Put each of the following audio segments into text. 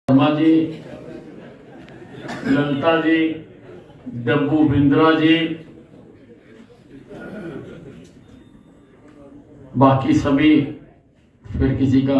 शर्मा जी, ललिता जी, डब्बू बिंद्रा जी, बाकी सभी, फिर किसी का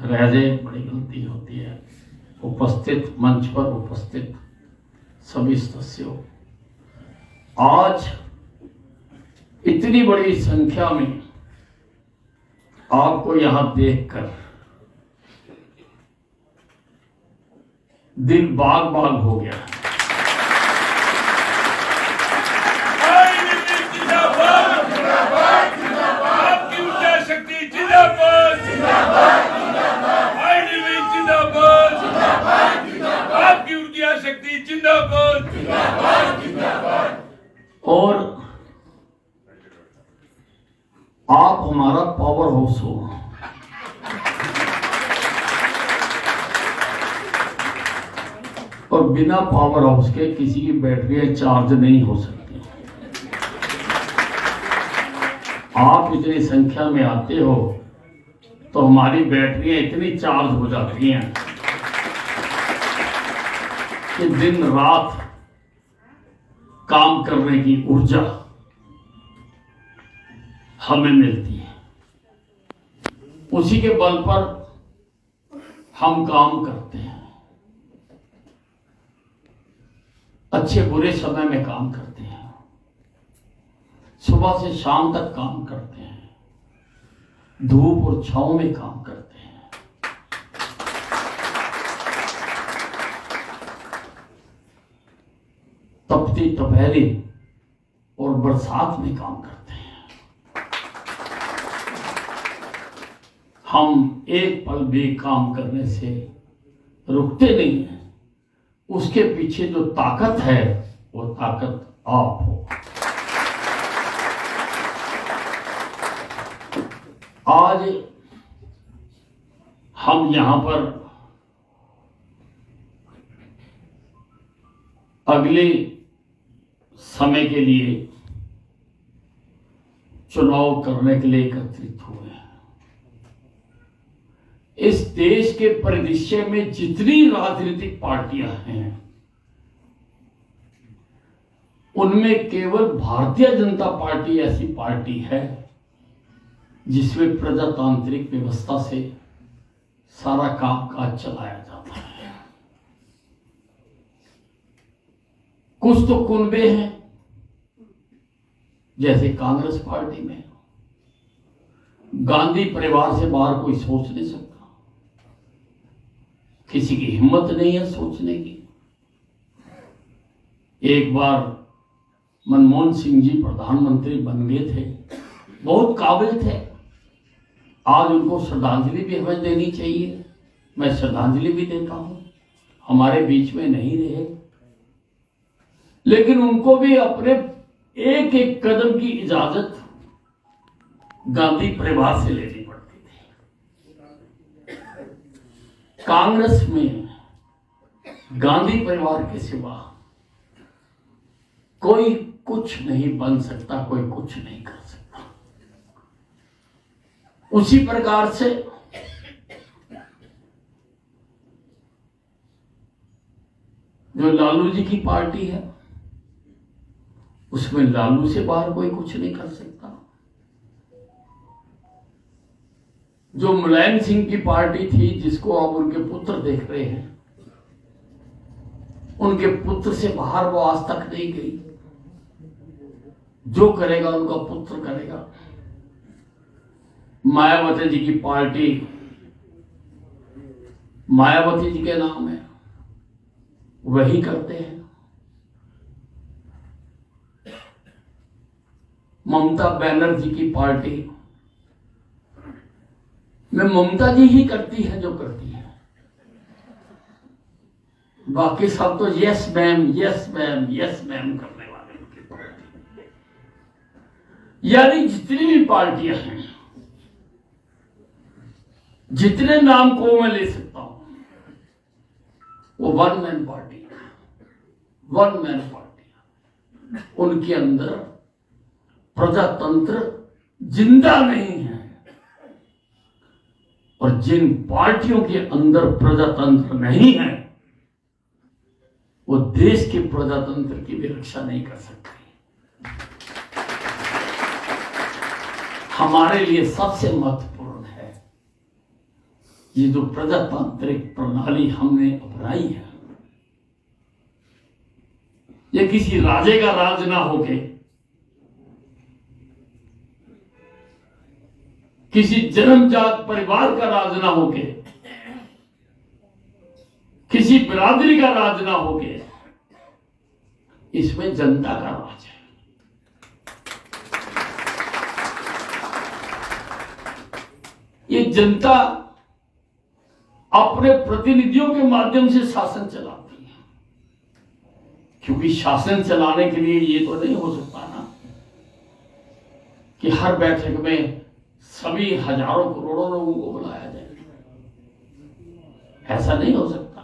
रह जाए बड़ी गलती होती है। उपस्थित, मंच पर उपस्थित सभी सदस्यों, आज इतनी बड़ी संख्या में आपको यहां देखकर दिल बाग बाग हो गया। आपकी ऊर्जा शक्ति जिंदाबाद, आपकी ऊर्जा शक्ति जिंदाबाद। और आप हमारा पावर हाउस हो। और बिना पावर हाउस के किसी की बैटरियां चार्ज नहीं हो सकती। आप इतनी संख्या में आते हो तो हमारी बैटरियां इतनी चार्ज हो जाती हैं कि दिन रात काम करने की ऊर्जा हमें मिलती है। उसी के बल पर हम काम करते हैं, अच्छे बुरे समय में काम करते हैं, सुबह से शाम तक काम करते हैं, धूप और छांव में काम करते हैं। तपती दोपहरी और बरसात में काम करते हैं। हम एक पल भी काम करने से रुकते नहीं हैं। उसके पीछे जो ताकत है वो ताकत आप हो। आज हम यहां पर अगले समय के लिए चुनाव करने के लिए एकत्रित हुए हैं। इस देश के परिदृश्य में जितनी राजनीतिक पार्टियां हैं उनमें केवल भारतीय जनता पार्टी ऐसी पार्टी है जिसमें प्रजातांत्रिक व्यवस्था से सारा कामकाज चलाया जाता है। कुछ तो कुनबे हैं, जैसे कांग्रेस पार्टी में गांधी परिवार से बाहर कोई सोच नहीं सकता, किसी की हिम्मत नहीं है सोचने की। एक बार मनमोहन सिंह जी प्रधानमंत्री बन गए थे, बहुत काबिल थे। आज उनको श्रद्धांजलि भी हमें देनी चाहिए। मैं श्रद्धांजलि भी देता हूं, हमारे बीच में नहीं रहे, लेकिन उनको भी अपने एक एक कदम की इजाजत गांधी परिवार से लेनी पड़ती थी। कांग्रेस में गांधी परिवार के सिवा कोई कुछ नहीं बन सकता, कोई कुछ नहीं कर सकता। उसी प्रकार से जो लालू जी की पार्टी है उसमें लालू से बाहर कोई कुछ नहीं कर सकता। जो मुलायम सिंह की पार्टी थी, जिसको अब उनके पुत्र देख रहे हैं, उनके पुत्र से बाहर वो आज तक नहीं गई। जो करेगा उनका पुत्र करेगा। मायावती जी की पार्टी मायावती जी के नाम है, वही करते हैं। ममता बनर्जी की पार्टी में ममता जी ही करती है जो करती है, बाकी सब तो yes ma'am yes ma'am yes ma'am करने वाले उनकी पार्टी। यानी जितनी भी पार्टियां हैं, जितने नाम को मैं ले सकता हूं, वो वन मैन पार्टी है, वन मैन पार्टी। उनके अंदर प्रजातंत्र जिंदा नहीं है और जिन पार्टियों के अंदर प्रजातंत्र नहीं है वो देश के प्रजातंत्र की भी रक्षा नहीं कर सकते। हमारे लिए सबसे महत्वपूर्ण है ये जो प्रजातांत्रिक प्रणाली हमने अपनाई है, ये किसी राजे का राज ना होके, किसी जन्मजात परिवार का राज ना होके, किसी बिरादरी का राज ना होके, इसमें जनता का राज है। ये जनता अपने प्रतिनिधियों के माध्यम से शासन चलाती है, क्योंकि शासन चलाने के लिए ये तो नहीं हो सकता ना कि हर बैठक में सभी हजारों करोड़ों लोगों को बुलाया जाए। ऐसा नहीं हो सकता।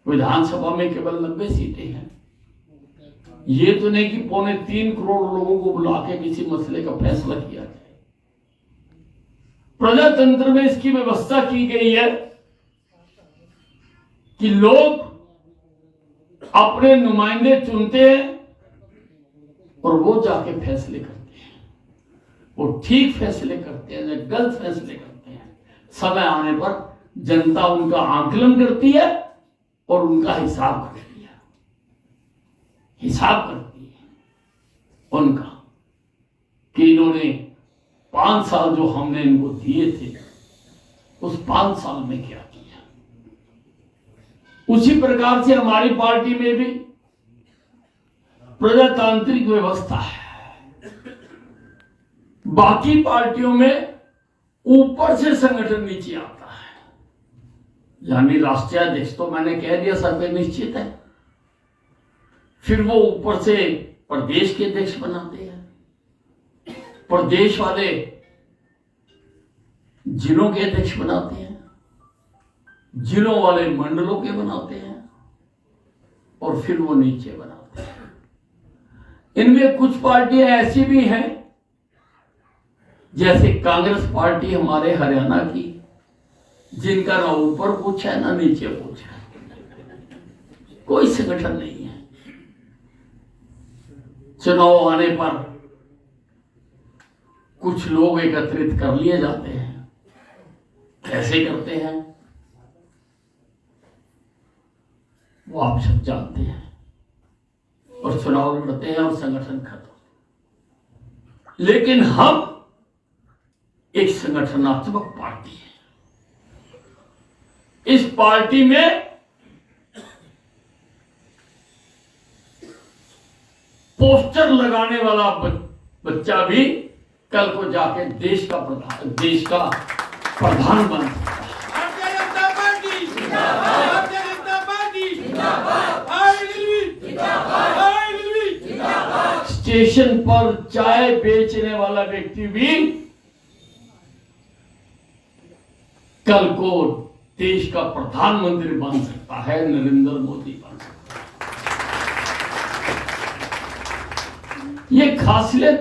विधानसभा में केवल 90 सीटें हैं। ये तो नहीं कि 2.25 करोड़ लोगों को बुला के किसी मसले का फैसला किया जाए। प्रजातंत्र में इसकी व्यवस्था की गई है कि लोग अपने नुमाइंदे चुनते हैं और वो जाके फैसले करते हैं। वो ठीक फैसले करते हैं या गलत फैसले करते हैं, समय आने पर जनता उनका आकलन करती है और उनका हिसाब करती है। हिसाब करती है उनका कि इन्होंने 5 साल जो हमने इनको दिए थे उस 5 साल में क्या किया। उसी प्रकार से हमारी पार्टी में भी प्रजातांत्रिक व्यवस्था है। बाकी पार्टियों में ऊपर से संगठन नीचे आता है, यानी राष्ट्रीय अध्यक्ष तो मैंने कह दिया सर्वे निश्चित है, फिर वो ऊपर से प्रदेश के अध्यक्ष बनाते हैं, प्रदेश वाले जिलों के अध्यक्ष बनाते हैं, जिलों वाले मंडलों के बनाते हैं और फिर वो नीचे बनाते हैं। इनमें कुछ पार्टियां ऐसी भी हैं जैसे कांग्रेस पार्टी हमारे हरियाणा की, जिनका ना ऊपर पूछा है ना नीचे पूछा है, कोई संगठन नहीं है। चुनाव आने पर कुछ लोग एकत्रित कर लिए जाते हैं। कैसे करते हैं वो आप सब जानते हैं, और चुनाव लड़ते हैं और संगठन खत्म। लेकिन हम एक संगठनात्मक पार्टी है। इस पार्टी में पोस्टर लगाने वाला बच्चा भी कल को जाके देश का प्रधान बन सकता है। भारतीय जनता पार्टी जिंदाबाद, भारतीय जनता पार्टी जिंदाबाद, जिंदाबाद। स्टेशन पर चाय बेचने वाला व्यक्ति भी कल को देश का प्रधानमंत्री बन सकता है, नरेंद्र मोदी बन सकता है। ये खासियत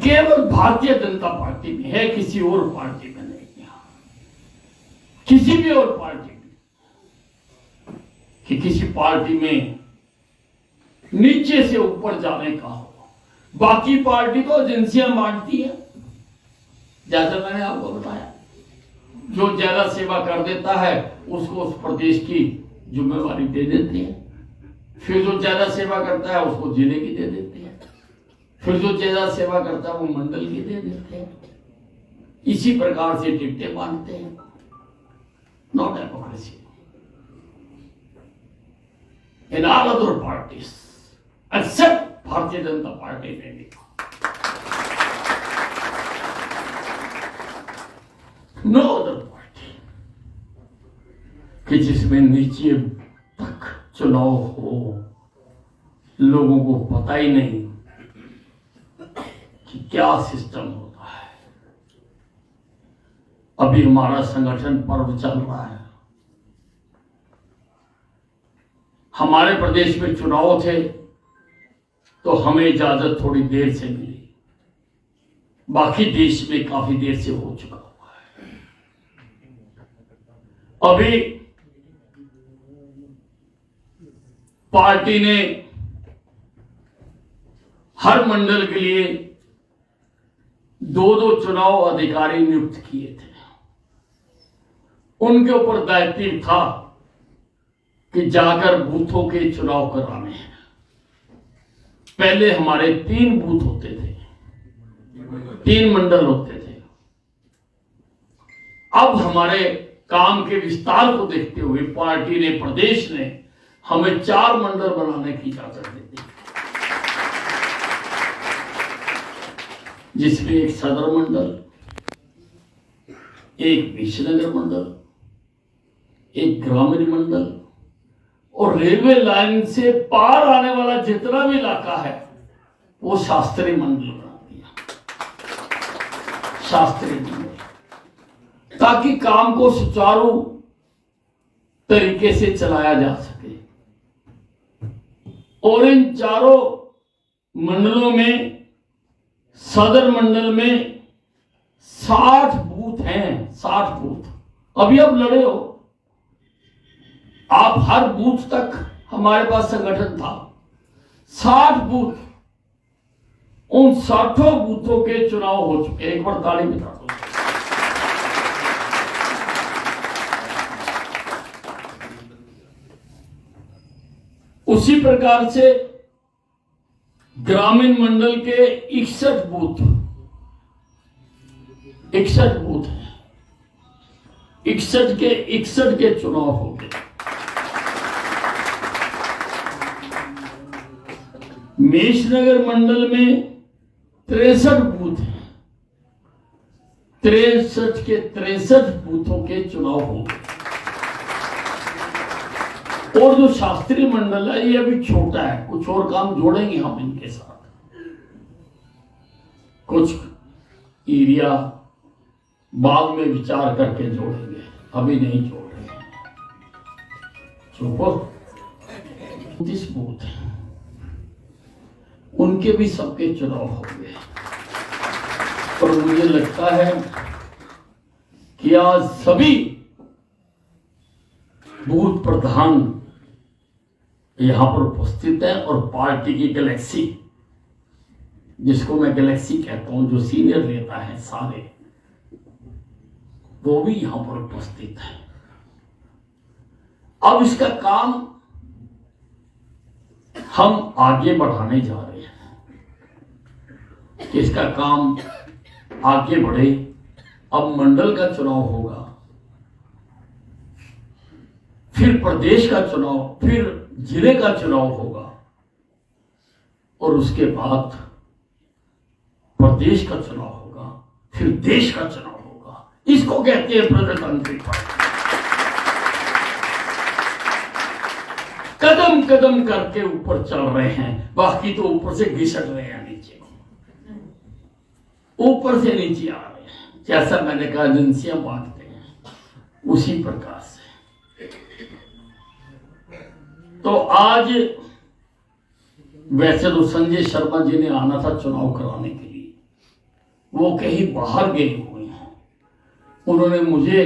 केवल भारतीय जनता पार्टी में है, किसी और पार्टी में नहीं है। किसी भी और पार्टी में कि किसी पार्टी में नीचे से ऊपर जाने का हो। बाकी पार्टी तो एजेंसियां बांटती है, जैसा मैंने आपको बताया, जो ज्यादा सेवा कर देता है उसको उस प्रदेश की जिम्मेवारी दे देती है, फिर जो ज्यादा सेवा करता है उसको जिले की दे देती है, फिर जो ज्यादा सेवा करता है वो मंडल की दे देते हैं। इसी प्रकार से टिकटें बांटते हैं। No democracy in all other parties except Bharatiya Janata party में भी। नो अदर पार्टी कि जिसमें नीचे तक चुनाव हो, लोगों को पता ही नहीं कि क्या सिस्टम होता है। अभी हमारा संगठन पर्व चल रहा है। हमारे प्रदेश में चुनाव थे तो हमें इजाजत थोड़ी देर से मिली, बाकी देश में काफी देर से हो चुका हुआ। अभी पार्टी ने हर मंडल के लिए 2-2 चुनाव अधिकारी नियुक्त किए थे। उनके ऊपर दायित्व था कि जाकर बूथों के चुनाव कराने हैं। पहले हमारे 3 बूथ होते थे, 3 मंडल होते थे। अब हमारे काम के विस्तार को देखते हुए पार्टी ने, प्रदेश ने हमें 4 मंडल बनाने की इजाजत दे दी, जिसमें एक सदर मंडल, एक विश्वनगर मंडल, एक ग्रामीण मंडल और रेलवे लाइन से पार आने वाला जितना भी इलाका है वो शास्त्रीय मंडल बना दिया। शास्त्रीय मंडल, ताकि काम को सुचारू तरीके से चलाया जा सके। और इन 4 मंडलों में, सदर मंडल में 60 बूथ हैं, 60 बूथ। अभी आप लड़े हो, आप हर बूथ तक हमारे पास संगठन था, 60 बूथ, उन 60 बूथों के चुनाव हो चुके। एक बार ताली बता दो। उसी प्रकार से ग्रामीण मंडल के 61 बूथ हैं, 61 के चुनाव हो गए। मेषनगर मंडल में 63 बूथ हैं, 63 के 63 बूथों के चुनाव हो गए। और जो शास्त्रीय मंडल है ये अभी छोटा है, कुछ और काम जोड़ेंगे हम इनके साथ। कुछ एरिया बाद में विचार करके जोड़ेंगे, अभी नहीं जोड़ रहे हैं। चुप, 30 बूथ हैं, उनके भी सबके चुनाव हो गए। और मुझे लगता है कि आज सभी बूथ प्रधान यहां पर उपस्थित है और पार्टी की गैलेक्सी, जिसको मैं गैलेक्सी कहता हूं, जो सीनियर नेता है सारे, वो भी यहां पर उपस्थित है। अब इसका काम हम आगे बढ़ाने जा रहे हैं कि इसका काम आगे बढ़े। अब मंडल का चुनाव होगा, फिर प्रदेश का चुनाव, फिर जिले का चुनाव होगा और उसके बाद प्रदेश का चुनाव होगा, फिर देश का चुनाव होगा। इसको कहते हैं प्रजातांत्रिक पार्टी। कदम कदम करके ऊपर चल रहे हैं, बाकी तो ऊपर से घिसट रहे हैं नीचे, ऊपर से नीचे आ रहे हैं। जैसा मैंने कहा एजेंसियां बांटते हैं, उसी प्रकार से। तो आज वैसे तो संजय शर्मा जी ने आना था चुनाव कराने के लिए, वो कहीं बाहर गए हुए हैं। उन्होंने मुझे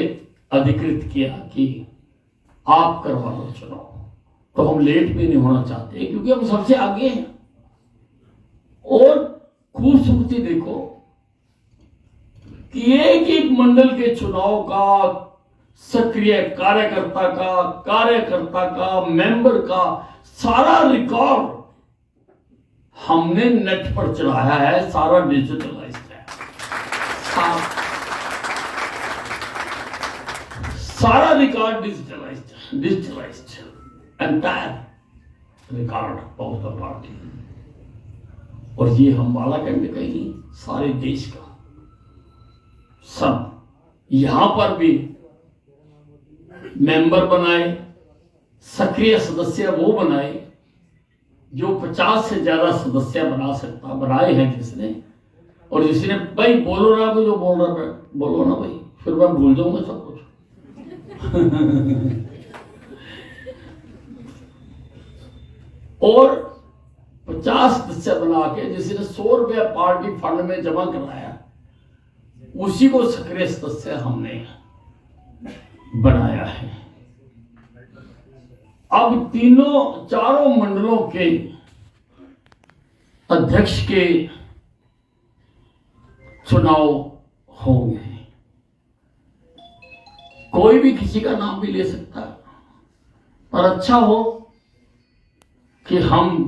अधिकृत किया कि आप करवा लो चुनाव, तो हम लेट भी नहीं होना चाहते क्योंकि हम सबसे आगे हैं। और खूबसूरती देखो कि एक एक मंडल के चुनाव का, सक्रिय कार्यकर्ता का, मेंबर का सारा रिकॉर्ड हमने नेट पर चढ़ाया है, सारा डिजिटलाइज्ड है। सारा record digitalised entire record of the party. और ये हम बालाखंड का ही नहीं, सारे देश का सब। यहां पर भी मेंबर बनाए, सक्रिय सदस्य वो बनाए जो 50 से ज्यादा सदस्य बना सकता, बनाए हैं जिसने। और जिसने भाई बोलो ना, जो बोल रहा है बोलो ना भाई, फिर मैं भूल जाऊंगा सब कुछ। और 50 सदस्य बना के जिसने 100 रुपया पार्टी फंड में जमा कराया, उसी को सक्रिय सदस्य हमने बनाया है। अब चारों मंडलों के अध्यक्ष के चुनाव होंगे। कोई भी किसी का नाम भी ले सकता है, पर अच्छा हो कि हम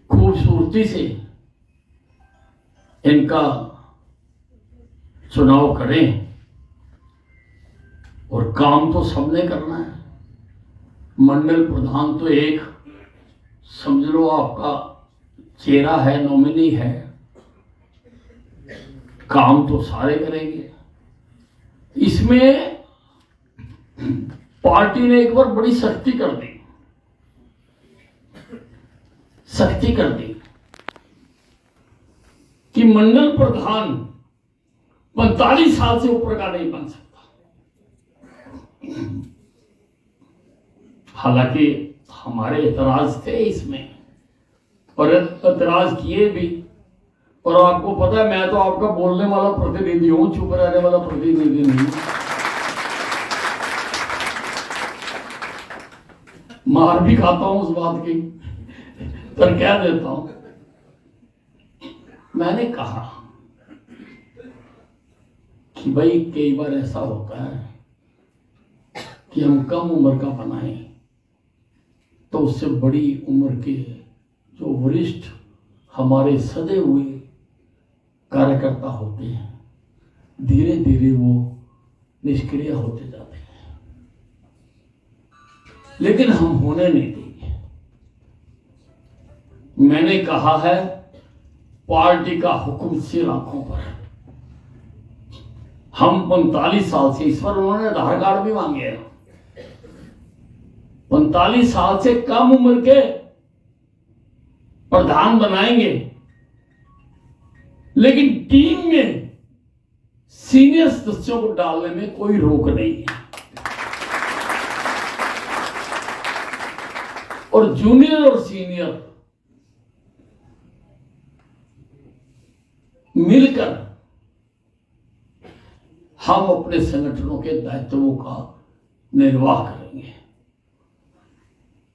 खूबसूरती से इनका चुनाव करें। और काम तो सबने करना है। मंडल प्रधान तो एक समझ लो आपका चेहरा है, नॉमिनी है, काम तो सारे करेंगे। इसमें पार्टी ने एक बार बड़ी सख्ती कर दी कि मंडल प्रधान 45 साल से ऊपर का नहीं बन सकता। हालांकि हमारे एतराज थे इसमें, और एतराज किए भी। और आपको पता है, मैं तो आपका बोलने वाला प्रतिनिधि हूं, चुप रहने वाला प्रतिनिधि नहीं। मार भी खाता हूं उस बात की, पर क्या देता हूं। मैंने कहा कि भाई कई बार ऐसा होता है कि हम कम उम्र का बनाएं तो उससे बड़ी उम्र के जो वरिष्ठ हमारे सदे हुए कार्यकर्ता होते हैं, धीरे धीरे वो निष्क्रिय होते जाते हैं। लेकिन हम होने नहीं देंगे। मैंने कहा है, पार्टी का हुक्म सिर आंखों पर। हम 45 साल से, इस पर उन्होंने आधार कार्ड भी मांगे हैं, 45 साल से कम उम्र के प्रधान बनाएंगे। लेकिन टीम में सीनियर सदस्यों को डालने में कोई रोक नहीं है। और जूनियर और सीनियर मिलकर हम अपने संगठनों के दायित्वों का निर्वाह करेंगे।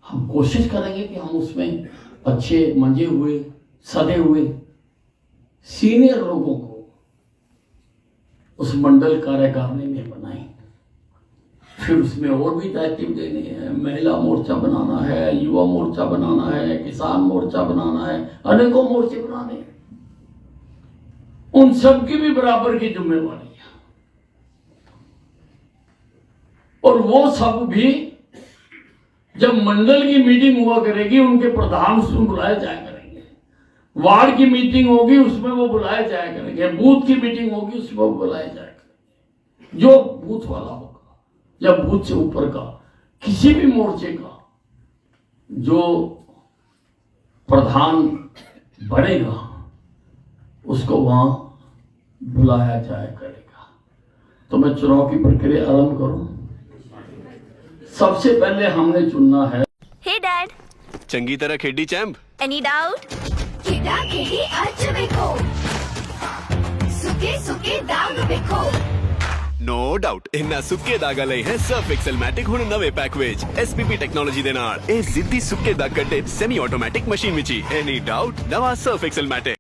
हम कोशिश करेंगे कि हम उसमें अच्छे मंजे हुए, सदे हुए सीनियर लोगों को उस मंडल कार्यकारिणी में बनाएं। फिर उसमें और भी दायित्व देने हैं। महिला मोर्चा बनाना है, युवा मोर्चा बनाना है, किसान मोर्चा बनाना है, अनेकों मोर्चे बनाने हैं। उन सब की भी बराबर की जिम्मेवारी है। और वो सब भी जब मंडल की मीटिंग हुआ करेगी, उनके प्रधान उसमें बुलाए जाया करेंगे। वार्ड की मीटिंग होगी, उसमें वो बुलाए जाया करेंगे। बूथ की मीटिंग होगी, उसमें वो बुलाए जाया करेंगे। जो बूथ वाला होगा या बूथ से ऊपर का किसी भी मोर्चे का जो प्रधान बनेगा, उसको वहां बुलाया जाया करेगा। तो मैं चुनाव की प्रक्रिया आरंभ करूं। सबसे पहले हमने चुनना है। हे डैड, चंगी तरह खेडी चैंप। Any doubt? खेड़ा खेड़ी अच वेखो, सुके सुके दाग वेखो। नो डाउट इन्ना सुक्के दागा लई है सर्फ एक्सेल मैटिक हुण नवे पैक विच एसपीपी टेक्नोलॉजी दे नाल ए जिद्दी सुक्के दाग कड्डे सेमी ऑटोमैटिक मशीन विच। एनी डाउट नवा सर्फ एक्सेल मैटिक।